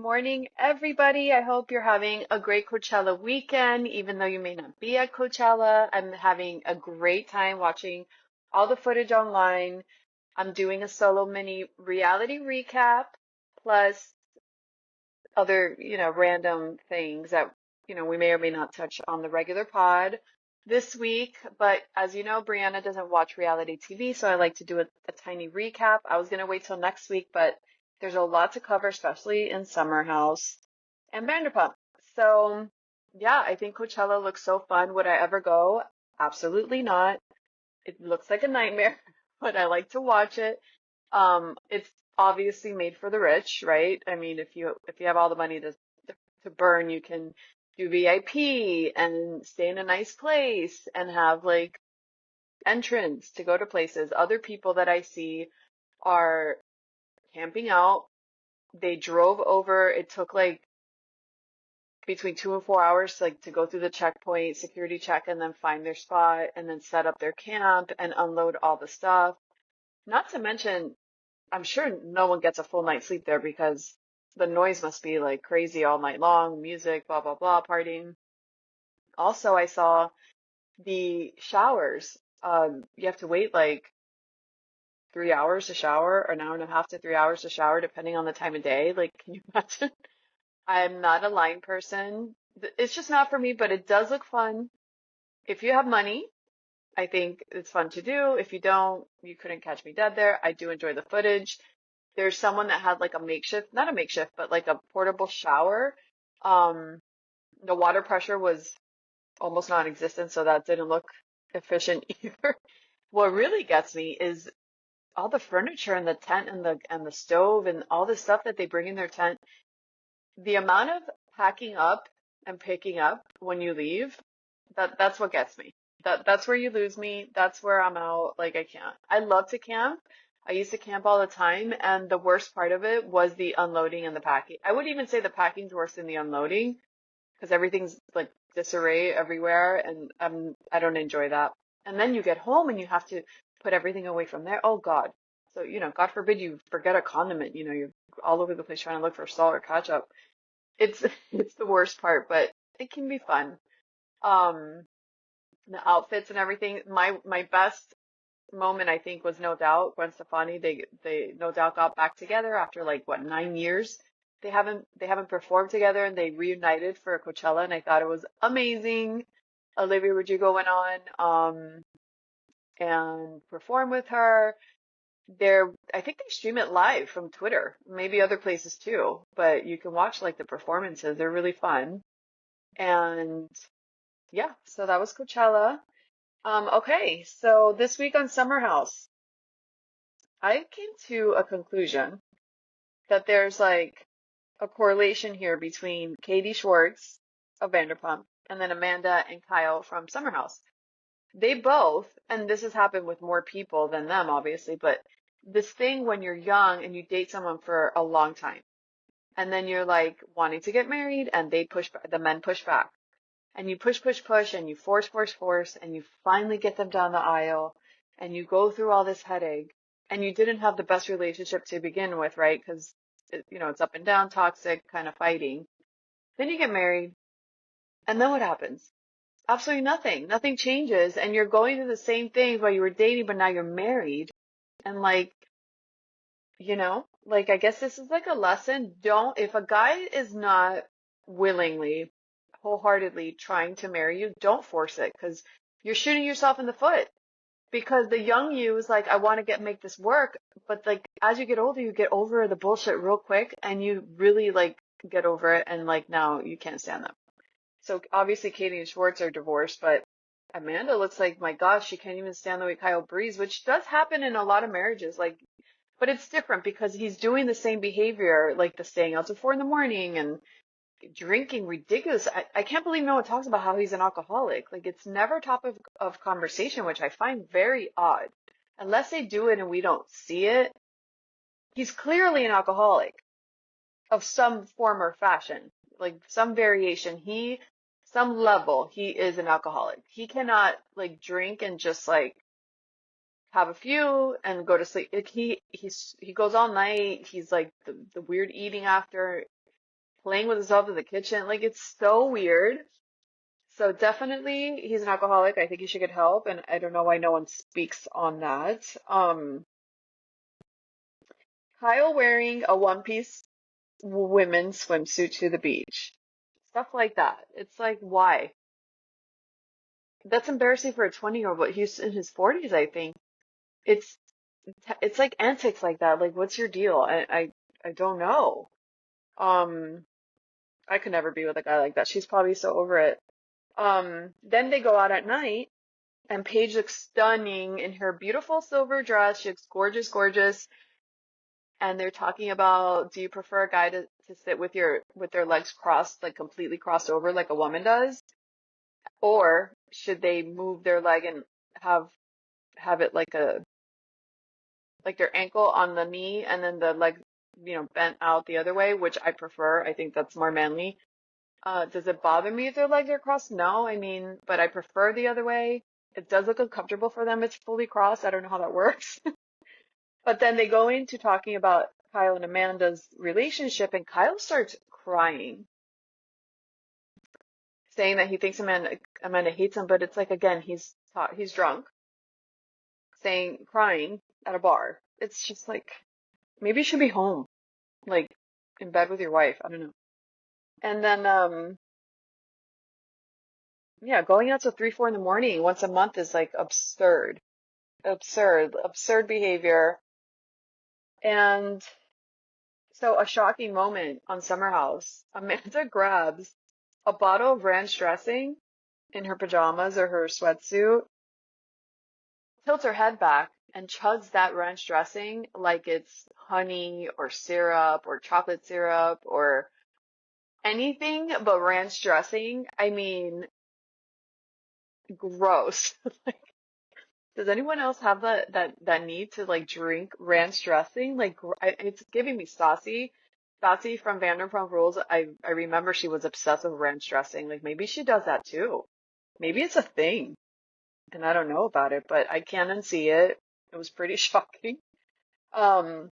morning, everybody. I hope you're having a great Coachella weekend, even though you may not be at Coachella. I'm having a great time watching all the footage online. I'm doing a solo mini reality recap, plus other, random things that, we may or may not touch on the regular pod this week. But as you know, Brianna doesn't watch reality TV, so I like to do a tiny recap. I was going to wait till next week, but there's a lot to cover, especially in Summerhouse and Vanderpump. So, yeah, I think Coachella looks so fun. Would I ever go? Absolutely not. It looks like a nightmare, but I like to watch it. It's obviously made for the rich, right? I mean, if you have all the money to burn, you can do VIP and stay in a nice place and have like entrance to go to places. Other people that I see are camping out. They drove over. It took like between 2 and 4 hours to go through the checkpoint, security check, and then find their spot and then set up their camp and unload all the stuff. Not to mention, I'm sure no one gets a full night's sleep there because the noise must be like crazy all night long, music, blah, blah, blah, partying. Also, I saw the showers. You have to wait like 3 hours to shower, or an hour and a half to 3 hours to shower, depending on the time of day. Like, can you imagine? I'm not a line person. It's just not for me, but it does look fun. If you have money, I think it's fun to do. If you don't, you couldn't catch me dead there. I do enjoy the footage. There's someone that had like a makeshift, not a makeshift, but like a portable shower. Um, the water pressure was almost non-existent, so that didn't look efficient either. What really gets me is all the furniture and the tent and the stove and all the stuff that they bring in their tent. The amount of packing up and picking up when you leave, that's what gets me. That's where you lose me. That's where I'm out. Like I can't. I love to camp. I used to camp all the time, and the worst part of it was the unloading and the packing. I would even say the packing's worse than the unloading because everything's like disarray everywhere, and I don't enjoy that. And then you get home and you have to put everything away from there. Oh God. So, God forbid you forget a condiment, you're all over the place trying to look for salt or ketchup. It's it's the worst part, but it can be fun. Um, the outfits and everything. My best moment I think was No Doubt. Gwen Stefani. They No Doubt got back together after like what, 9 years. They haven't performed together and they reunited for Coachella and I thought it was amazing. Olivia Rodrigo went on and performed with her. I think they stream it live from Twitter, maybe other places too, but you can watch like the performances. They're really fun. And yeah, so that was Coachella. Okay, so this week on Summer House, I came to a conclusion that there's like a correlation here between Katie Schwartz of Vanderpump and then Amanda and Kyle from Summer House. They both, and this has happened with more people than them, obviously, but this thing when you're young and you date someone for a long time, and then you're like wanting to get married, and the men push back, and you push, push, push, and you force, force, force, and you finally get them down the aisle, and you go through all this headache, and you didn't have the best relationship to begin with, right? Because it's up and down, toxic, kind of fighting. Then you get married, and then what happens? Absolutely nothing. Nothing changes, and you're going through the same things while you were dating, but now you're married. And like I guess this is like a lesson. If a guy is not willingly, wholeheartedly trying to marry you, don't force it because you're shooting yourself in the foot. Because the young you is like, I want to make this work, but like as you get older, you get over the bullshit real quick, and you really like get over it, and like now you can't stand them. So obviously Katie and Schwartz are divorced, but Amanda looks like, my gosh, she can't even stand the way Kyle breathes, which does happen in a lot of marriages. Like, but it's different because he's doing the same behavior, like the staying out till 4 in the morning and drinking ridiculous. I can't believe no one talks about how he's an alcoholic. Like, it's never topic of conversation, which I find very odd. Unless they do it and we don't see it, he's clearly an alcoholic of some form or fashion, like some variation. Some level, he is an alcoholic. He cannot like drink and just like have a few and go to sleep. Like he goes all night. He's like the weird eating after. playing with himself in the kitchen. Like it's so weird. So definitely he's an alcoholic. I think he should get help, and I don't know why no one speaks on that. Kyle wearing a one piece women's swimsuit to the beach. Stuff like that. It's like, why? That's embarrassing for a 20-year-old, but he's in his 40s, I think. It's it's like antics like that. Like, what's your deal? I don't know. Um, I could never be with a guy like that. She's probably so over it. Then they go out at night, and Paige looks stunning in her beautiful silver dress. She looks gorgeous, gorgeous. And they're talking about, do you prefer a guy to sit with their legs crossed, like completely crossed over like a woman does? Or should they move their leg and have it like their ankle on the knee and then the leg, bent out the other way, which I prefer. I think that's more manly. Does it bother me if their legs are crossed? No, I mean, but I prefer the other way. It does look uncomfortable for them. It's fully crossed. I don't know how that works. But then they go into talking about Kyle and Amanda's relationship, and Kyle starts crying, saying that he thinks Amanda hates him, but it's like again, he's drunk, saying crying at a bar. It's just like maybe you should be home, like in bed with your wife. I don't know. And then yeah, going out till 3, 4 in the morning once a month is like absurd, absurd behavior. And so a shocking moment on Summerhouse, Amanda grabs a bottle of ranch dressing in her pajamas or her sweatsuit, tilts her head back, and chugs that ranch dressing like it's honey or syrup or chocolate syrup or anything but ranch dressing. I mean, gross. Does anyone else have that need to like drink ranch dressing? Like it's giving me Stassi. Stassi from Vanderpump Rules. I remember she was obsessed with ranch dressing. Like maybe she does that too. Maybe it's a thing. And I don't know about it, but I can unsee it. It was pretty shocking. Um,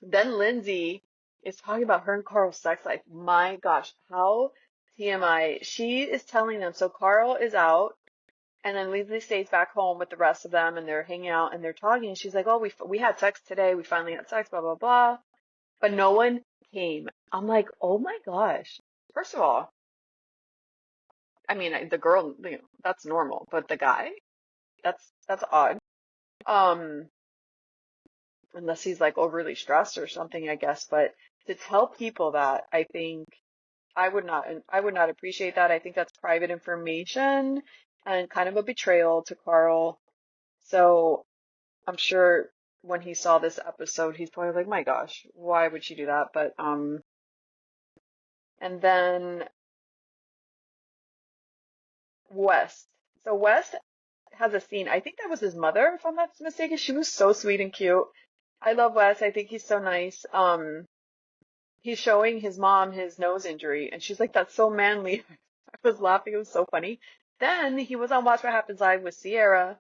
then Lindsay is talking about her and Carl's sex life. My gosh, how TMI. She is telling them, so Carl is out, and then Lindsay stays back home with the rest of them, and they're hanging out and they're talking. And she's like, "Oh, we had sex today. We finally had sex, blah blah blah." But no one came. I'm like, "Oh my gosh." First of all, I mean, the girl, that's normal, but the guy, that's odd. Um, unless he's like overly stressed or something, I guess. But to tell people that, I think I would not appreciate that. I think that's private information and kind of a betrayal to Carl. So I'm sure when he saw this episode, he's probably like, my gosh, why would she do that? But and then West. So West has a scene. I think that was his mother, if I'm not mistaken. She was so sweet and cute. I love Wes. I think he's so nice. He's showing his mom his nose injury, and she's like, "That's so manly." I was laughing. It was so funny. Then he was on Watch What Happens Live with Sierra.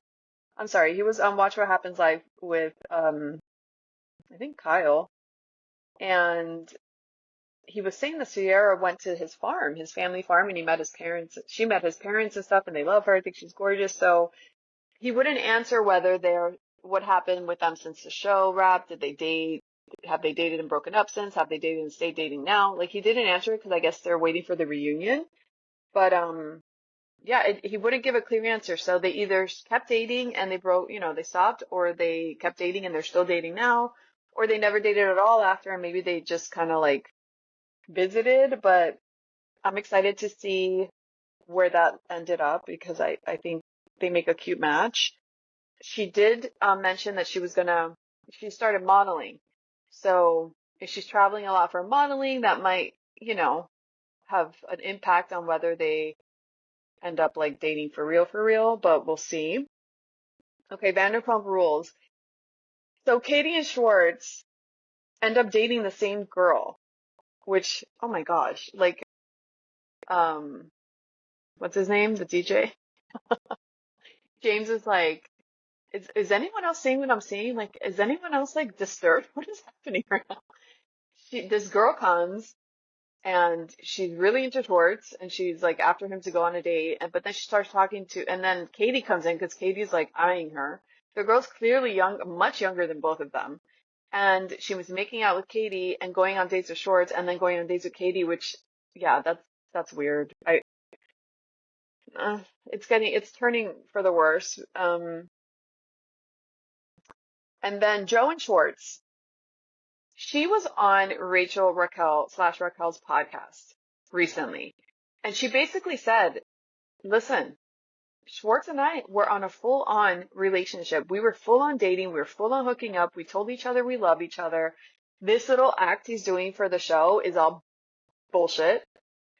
I'm sorry, he was on Watch What Happens Live with I think Kyle, and he was saying that Sierra went to his farm, his family farm, and he met his parents. She met his parents and stuff, and they love her. I think she's gorgeous. So he wouldn't answer whether they're what happened with them since the show wrapped. Did they date? Have they dated and broken up since? Have they dated and stayed dating now? Like he didn't answer it because I guess they're waiting for the reunion. But yeah, he wouldn't give a clear answer. So they either kept dating and they broke, they stopped, or they kept dating and they're still dating now, or they never dated at all after, and maybe they just kind of like visited. But I'm excited to see where that ended up because I think they make a cute match. She did mention that she started modeling. So if she's traveling a lot for modeling, that might, have an impact on whether they end up like dating for real, but we'll see. Okay, Vanderpump Rules. So Katie and Schwartz end up dating the same girl, which, oh my gosh, like, um, what's his name? The DJ? James is like, is anyone else seeing what I'm seeing? Like, is anyone else like disturbed? What is happening right now? This girl comes and she's really into Schwartz, and she's like after him to go on a date, and but then she starts talking to, and then Katie comes in because Katie's like eyeing her. The girl's clearly young, much younger than both of them, and she was making out with Katie and going on dates with Schwartz, and then going on dates with Katie, which yeah, that's weird. Uh, it's turning for the worse. And then Joe and Schwartz. She was on Rachel Raquel slash Raquel's podcast recently, and she basically said, listen, Schwartz and I were on a full on relationship. We were full on dating. We were full on hooking up. We told each other we love each other. This little act he's doing for the show is all bullshit.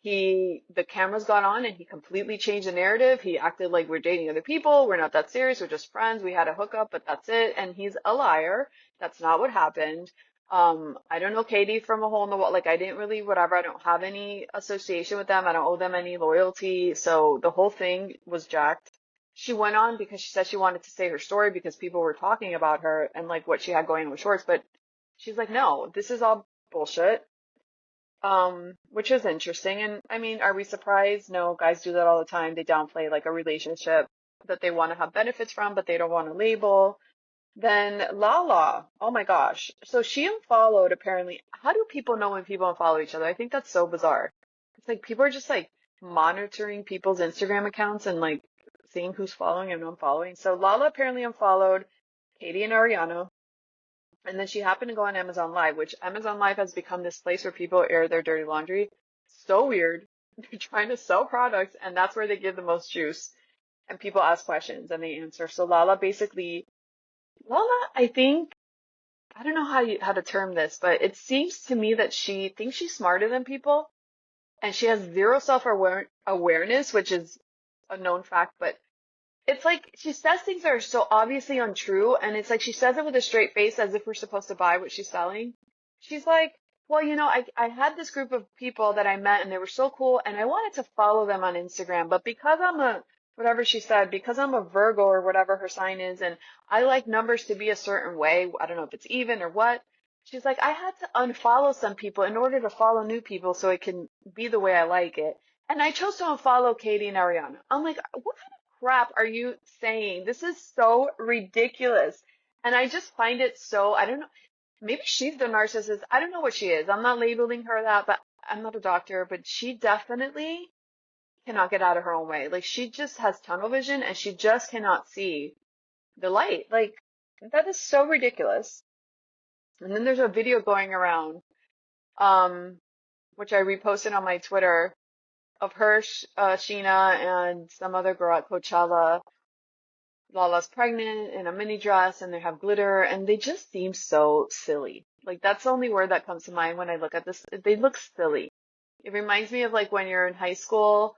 The cameras got on and he completely changed the narrative. He acted like we're dating other people. We're not that serious. We're just friends. We had a hookup, but that's it. And he's a liar. That's not what happened. I don't know Katie from a hole in the wall. Like I didn't really, whatever. I don't have any association with them. I don't owe them any loyalty. So the whole thing was jacked. She went on because she said she wanted to say her story because people were talking about her and like what she had going on with Schwartz. But she's like, no, this is all bullshit. Which is interesting. And I mean, are we surprised? No, guys do that all the time. They downplay like a relationship that they want to have benefits from, but they don't want to label. Then Lala, oh my gosh. So she unfollowed apparently. How do people know when people unfollow each other? I think that's so bizarre. It's like people are just like monitoring people's Instagram accounts and like seeing who's following and unfollowing. So Lala apparently unfollowed Katie and Ariana. And then she happened to go on Amazon Live, which Amazon Live has become this place where people air their dirty laundry. So weird. They're trying to sell products, and that's where they give the most juice. And people ask questions and they answer. So Lala, I think, I don't know how to term this, but it seems to me that she thinks she's smarter than people, and she has zero self-awareness, which is a known fact, but it's like she says things that are so obviously untrue, and it's like she says it with a straight face as if we're supposed to buy what she's selling. She's like, well, I had this group of people that I met and they were so cool, and I wanted to follow them on Instagram, but because whatever she said, because I'm a Virgo or whatever her sign is, and I like numbers to be a certain way, I don't know if it's even or what. She's like, I had to unfollow some people in order to follow new people so it can be the way I like it. And I chose to unfollow Katie and Ariana. I'm like, what crap are you saying? This is so ridiculous. And I just find it so, I don't know, maybe she's the narcissist. I don't know what she is. I'm not labeling her that, but I'm not a doctor, but she definitely cannot get out of her own way. Like she just has tunnel vision and she just cannot see the light. Like that is so ridiculous. And then there's a video going around, um, which I reposted on my Twitter of her, Sheena and some other girl at Coachella. Lala's pregnant in a mini dress and they have glitter and they just seem so silly. Like that's the only word that comes to mind when I look at this. They look silly. It reminds me of like when you're in high school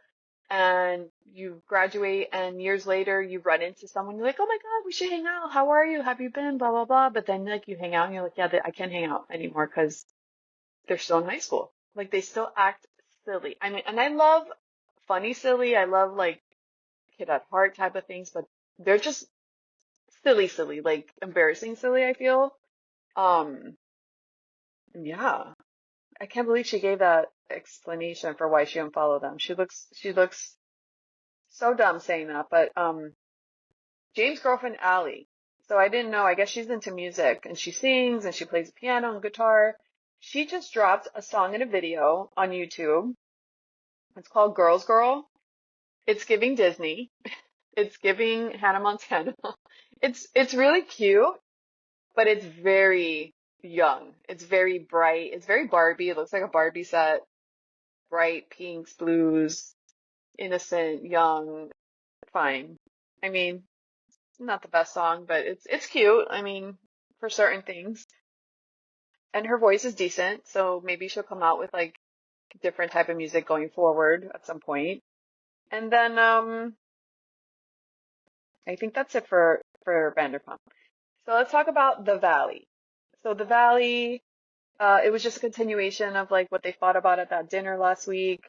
and you graduate and years later you run into someone, you're like, oh my God, we should hang out. How are you? Have you been? Blah, blah, blah. But then like you hang out and you're like, yeah, I can't hang out anymore because they're still in high school. Like they still act silly. I mean, and I love funny silly. I love like kid at heart type of things, but they're just silly, like embarrassing silly, I feel. Um, yeah. I can't believe she gave that explanation for why she unfollowed them. She looks so dumb saying that, but James' girlfriend Allie. So I didn't know, I guess she's into music and she sings and she plays piano and guitar. She just dropped a song and a video on YouTube. It's called Girls Girl. It's giving Disney. It's giving Hannah Montana. It's really cute, but it's very young. It's very bright. It's very Barbie. It looks like a Barbie set. Bright pinks, blues, innocent, young, fine. I mean, not the best song, but it's cute. I mean, for certain things. And her voice is decent, so maybe she'll come out with like different type of music going forward at some point. And then I think that's it for Vanderpump. So let's talk about the Valley. So the Valley, it was just a continuation of like what they fought about at that dinner last week.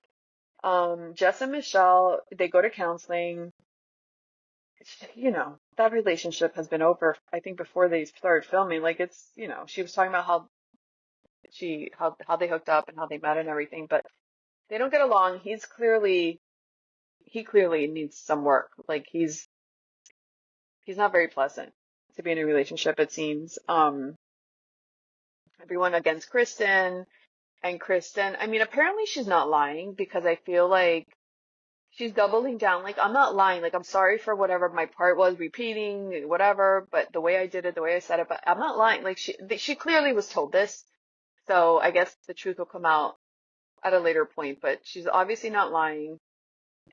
Jess and Michelle, they go to counseling. That relationship has been over, I think, before they started filming. Like she was talking about how how they hooked up and how they met and everything, but they don't get along. He clearly needs some work. Like he's not very pleasant to be in a relationship, it seems. Everyone against Kristen, and Kristen, I mean, apparently she's not lying, because I feel like she's doubling down. Like, I'm not lying. Like, I'm sorry for whatever my part was, repeating, whatever, but the way I did it, the way I said it, but I'm not lying. Like, she clearly was told this. So I guess the truth will come out at a later point, but she's obviously not lying.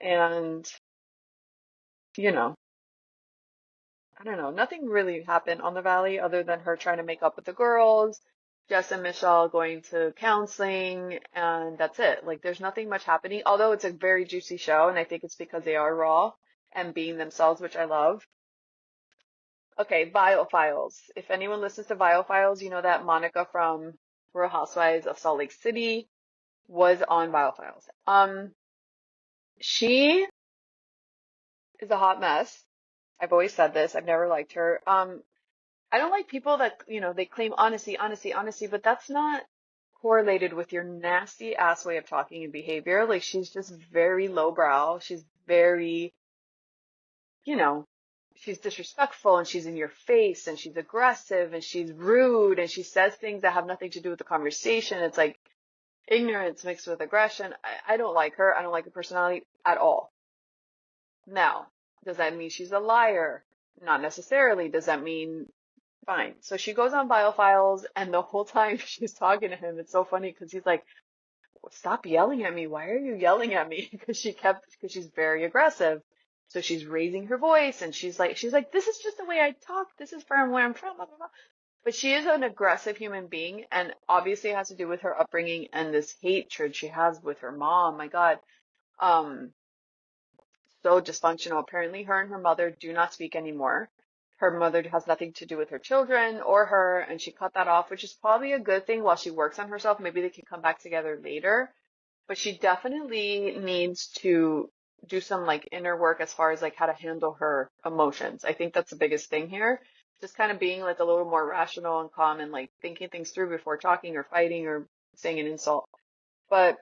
And, you know, I don't know. Nothing really happened on the Valley other than her trying to make up with the girls, Jess and Michelle going to counseling, and that's it. Like, there's nothing much happening, although it's a very juicy show, and I think it's because they are raw and being themselves, which I love. Okay, Viall Files. If anyone listens to Viall Files, you know that Monica from Real Housewives of Salt Lake City was on Viall Files. She is a hot mess. I've always said this. I've never liked her. I don't like people that, they claim honesty, honesty, honesty, but that's not correlated with your nasty ass way of talking and behavior. Like, she's just very lowbrow. She's very, you know, she's disrespectful, and she's in your face, and she's aggressive, and she's rude, and she says things that have nothing to do with the conversation. It's like ignorance mixed with aggression. I don't like her. I don't like her personality at all. Now, does that mean she's a liar? Not necessarily. Does that mean fine? So she goes on Viall Files, and the whole time she's talking to him, it's so funny because he's like, "Stop yelling at me. Why are you yelling at me?" Because she's very aggressive. So she's raising her voice, and she's like, "This is just the way I talk. This is from where I'm from, blah, blah, blah." But she is an aggressive human being, and obviously it has to do with her upbringing and this hatred she has with her mom. My God. Um, so dysfunctional. Apparently, her and her mother do not speak anymore. Her mother has nothing to do with her children or her, and she cut that off, which is probably a good thing while she works on herself. Maybe they can come back together later. But she definitely needs to do some like inner work as far as like how to handle her emotions. I think that's the biggest thing here. Just kind of being like a little more rational and calm, and like thinking things through before talking or fighting or saying an insult. But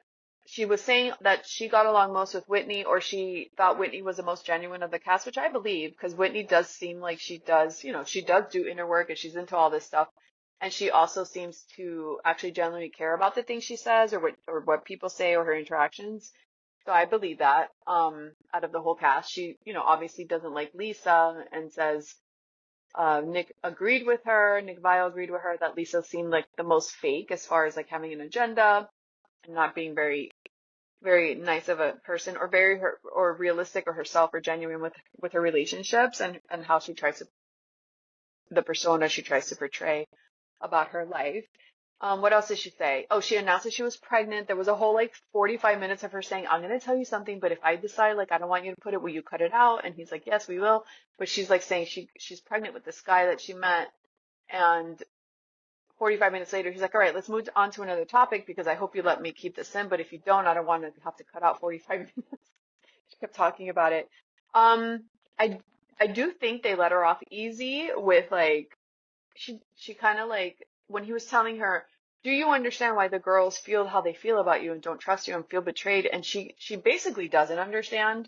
she was saying that she got along most with Whitney, or she thought Whitney was the most genuine of the cast, which I believe, because Whitney does seem like she does, she does do inner work, and she's into all this stuff. And she also seems to actually genuinely care about the things she says, or what people say, or her interactions. So I believe that, out of the whole cast. She, obviously doesn't like Lisa, and says, Nick Viall agreed with her that Lisa seemed like the most fake as far as like having an agenda and not being very, very nice of a person, or or realistic, or herself, or genuine with her relationships, and how she tries to, the persona she tries to portray about her life. What else did she say? Oh, she announced that she was pregnant. There was a whole like 45 minutes of her saying, "I'm going to tell you something, but if I decide like I don't want you to put it, will you cut it out?" And he's like, "Yes, we will." But she's like saying she's pregnant with this guy that she met, and 45 minutes later, he's like, "All right, let's move on to another topic, because I hope you let me keep this in, but if you don't, I don't want to have to cut out 45 minutes." She kept talking about it. Um, I I do think they let her off easy with like, she kind of like, when he was telling her, "Do you understand why the girls feel how they feel about you and don't trust you and feel betrayed?" And she basically doesn't understand,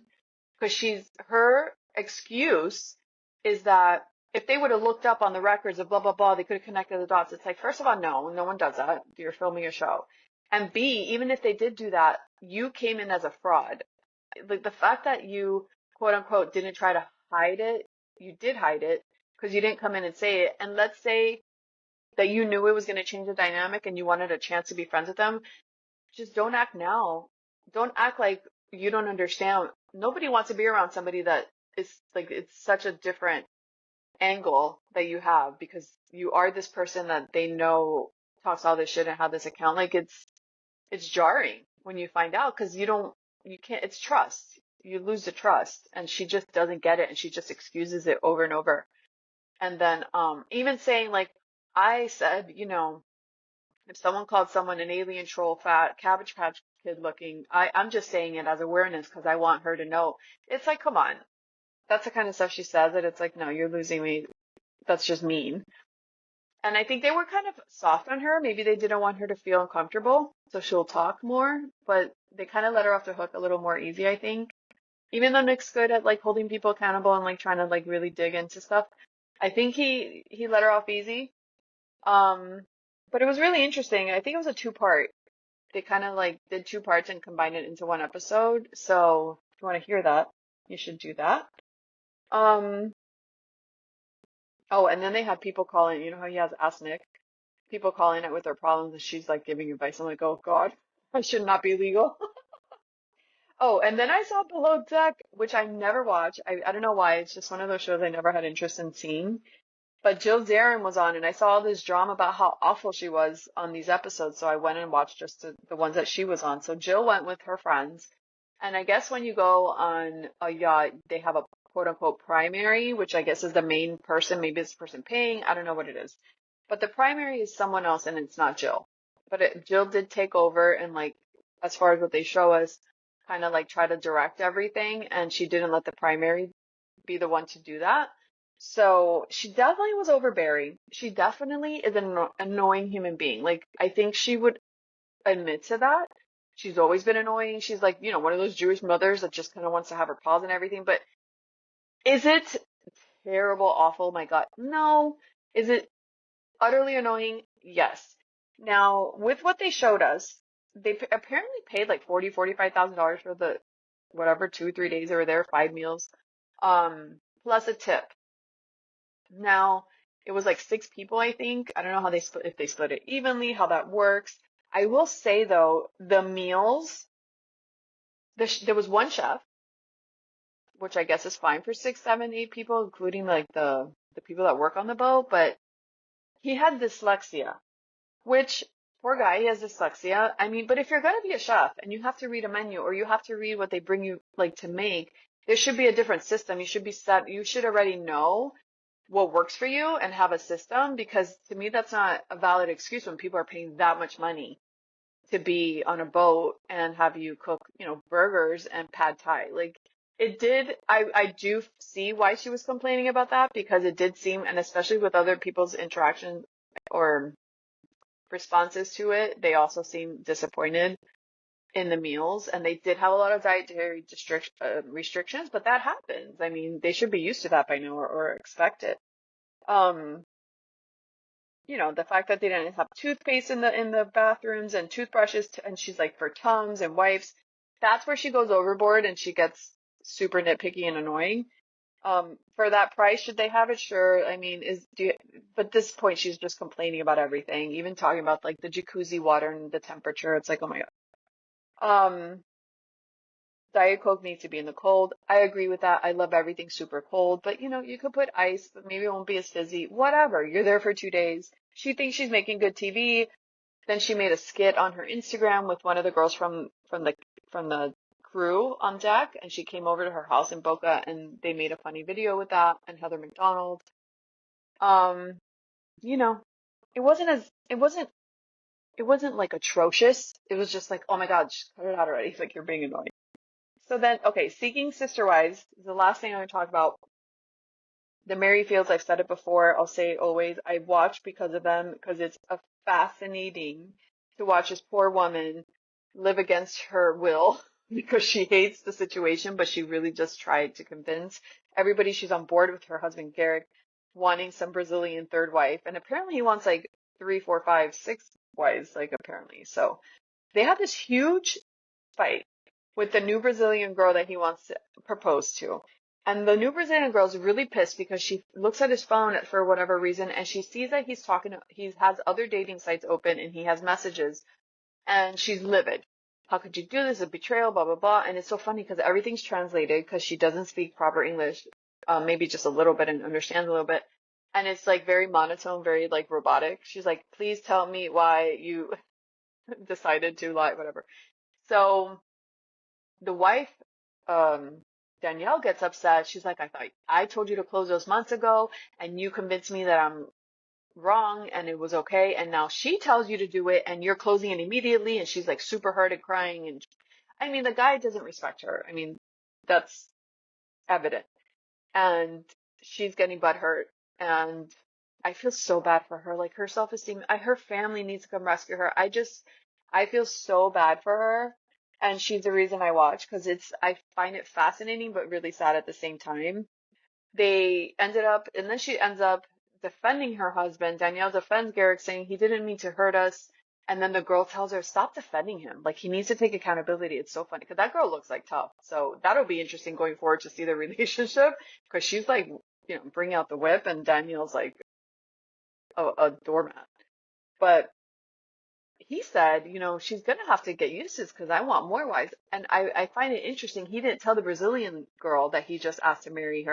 because her excuse is that if they would have looked up on the records of blah blah blah, they could have connected the dots. It's like, first of all, no one does that. You're filming a show. And B, even if they did do that, you came in as a fraud. Like, the fact that you, quote unquote, didn't try to hide it, you did hide it, because you didn't come in and say it. And let's say that you knew it was going to change the dynamic and you wanted a chance to be friends with them, just don't act now. Don't act like you don't understand. Nobody wants to be around somebody that is like, it's such a different angle that you have, because you are this person that they know talks all this shit and have this account. Like, it's jarring when you find out, because you can't, it's trust. You lose the trust, and she just doesn't get it, and she just excuses it over and over. And then, even saying like, I said, if someone called someone an alien, troll, fat, Cabbage Patch Kid looking, I'm just saying it as awareness, because I want her to know. It's like, come on. That's the kind of stuff she says, that it's like, no, you're losing me. That's just mean. And I think they were kind of soft on her. Maybe they didn't want her to feel uncomfortable, so she'll talk more, but they kind of let her off the hook a little more easy, I think. Even though Nick's good at like holding people accountable and like trying to like really dig into stuff, I think he let her off easy. Um, but it was really interesting. I think it was a two-part. They kind of like did two parts and combined it into one episode. So if you want to hear that, you should do that. Um, oh, and then they had people calling, you know how he has Ask Nick? People calling it with their problems and she's like giving advice. I'm like, oh God, I should not be legal. Oh, and then I saw Below Deck, which I never watched. I don't know why. It's just one of those shows I never had interest in seeing. But Jill Zarin was on, and I saw all this drama about how awful she was on these episodes. So I went and watched just the ones that she was on. So Jill went with her friends. And I guess when you go on a yacht, they have a quote unquote primary, which I guess is the main person. Maybe it's the person paying. I don't know what it is. But the primary is someone else, and it's not Jill. But Jill did take over and, like, as far as what they show us, kind of like try to direct everything. And she didn't let the primary be the one to do that. So she definitely was overbearing. She definitely is an annoying human being. Like, I think she would admit to that. She's always been annoying. She's like, one of those Jewish mothers that just kind of wants to have her paws and everything. But is it terrible, awful? My God, no. Is it utterly annoying? Yes. Now, with what they showed us, they apparently paid like $45,000 for the whatever 2, 3 days they were there, 5 meals, plus a tip. Now, it was like 6 people, I think. I don't know how they split, if they split it evenly, how that works. I will say though, the meals, there was one chef, which I guess is fine for 6, 7, 8 people, including like the people that work on the boat, but he had dyslexia, which poor guy, he has dyslexia. I mean, but if you're going to be a chef and you have to read a menu or you have to read what they bring you like to make, there should be a different system. You should be set, you should already know what works for you and have a system, because to me that's not a valid excuse when people are paying that much money to be on a boat and have you cook, burgers and pad thai. Like, it did, I do see why she was complaining about that, because it did seem, and especially with other people's interaction or responses to it, they also seemed disappointed in the meals, and they did have a lot of dietary restrictions, but that happens. I mean, they should be used to that by now, or expect it. Um, the fact that they didn't have toothpaste in the bathrooms and toothbrushes, and she's like, for Tums and wipes, that's where she goes overboard and she gets super nitpicky and annoying. For that price, should they have it? Sure. I mean, but at this point, she's just complaining about everything, even talking about like the jacuzzi water and the temperature. It's like, oh my God. Diet Coke needs to be in the cold. I agree with that. I love everything super cold, but you could put ice, but maybe it won't be as fizzy. Whatever. You're there for 2 days. She thinks she's making good TV. Then she made a skit on her Instagram with one of the girls from the crew on deck, and she came over to her house in Boca, and they made a funny video with that and Heather McDonald. Um, you know, it wasn't as it wasn't like atrocious. It was just like, oh my God, just cut it out already. It's like, you're being annoying. So then, okay, Seeking Sister Wives is the last thing I'm going to talk about. The Mary Fields, I've said it before, I'll say it always. I watch because of them, because it's a fascinating to watch this poor woman live against her will because she hates the situation, but she really just tried to convince everybody she's on board with her husband Garrick wanting some Brazilian third wife. And apparently he wants like 3, 4, 5, 6 wives, like apparently. So they have this huge fight with the new Brazilian girl that he wants to propose to. And the new Brazilian girl is really pissed because she looks at his phone for whatever reason, and she sees that he has other dating sites open and he has messages, and she's livid. How could you do this? A betrayal, blah, blah, blah. And it's so funny because everything's translated because she doesn't speak proper English, maybe just a little bit, and understands a little bit. And it's like very monotone, very like robotic. She's like, please tell me why you decided to lie, whatever. So the wife, um, Danielle, gets upset. She's like, I told you to close those months ago, and you convinced me that I'm wrong and it was okay. And now she tells you to do it, and you're closing it immediately. And she's like super hurt and crying. And I mean, the guy doesn't respect her. I mean, that's evident. And she's getting butthurt. And I feel so bad for her. Like her self-esteem, her family needs to come rescue her. I feel so bad for her. And she's the reason I watch because I find it fascinating but really sad at the same time. They ended up, and then she ends up defending her husband. Danielle defends Garrick, saying he didn't mean to hurt us. And then the girl tells her, stop defending him. Like he needs to take accountability. It's so funny because that girl looks like tough. So that'll be interesting going forward to see the relationship because she's like, bringing out the whip, and Danielle's like a doormat. But he said, she's gonna have to get used to this because I want more wives. And I find it interesting. He didn't tell the Brazilian girl that he just asked to marry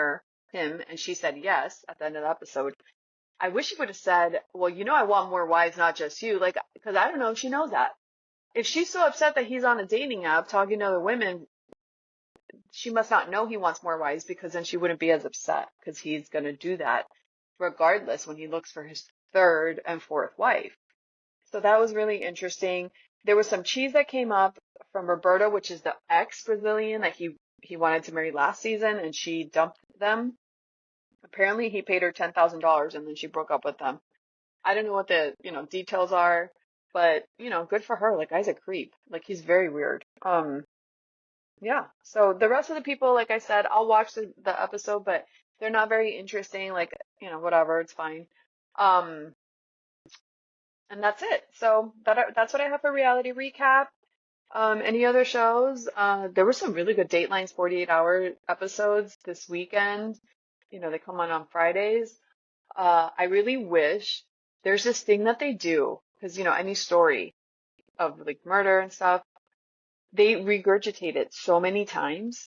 him, and she said yes at the end of the episode. I wish he would have said, well, I want more wives, not just you. Like, because I don't know if she knows that. If she's so upset that he's on a dating app talking to other women, she must not know he wants more wives because then she wouldn't be as upset because he's going to do that regardless when he looks for his third and fourth wife. So that was really interesting. There was some cheese that came up from Roberta, which is the ex-Brazilian that he wanted to marry last season, and she dumped them. Apparently, he paid her $10,000 and then she broke up with them. I don't know what the, details are, but, good for her. Like, guy's a creep. Like, he's very weird. Yeah. So the rest of the people, like I said, I'll watch the episode, but they're not very interesting. Like, whatever, it's fine. Um, and that's it. So that's what I have for reality recap. Any other shows? There were some really good Datelines 48-hour episodes this weekend. They come on Fridays. I really wish there's this thing that they do because, any story of like murder and stuff, they regurgitate it so many times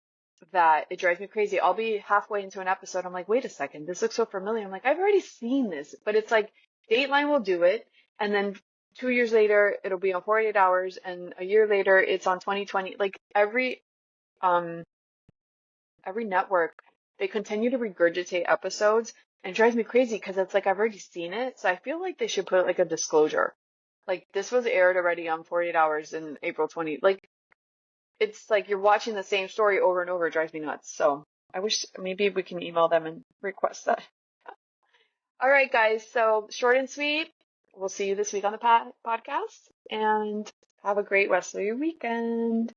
that it drives me crazy. I'll be halfway into an episode. I'm like, wait a second, this looks so familiar. I'm like, I've already seen this, but it's like Dateline will do it. And then 2 years later, it'll be on 48 hours. And a year later, it's on 2020. Like um, every network, they continue to regurgitate episodes and it drives me crazy because it's like I've already seen it. So I feel like they should put like a disclosure. Like this was aired already on 48 hours in April 20. Like it's like you're watching the same story over and over. It drives me nuts. So I wish maybe we can email them and request that. All right, guys. So short and sweet. We'll see you this week on the podcast and have a great rest of your weekend.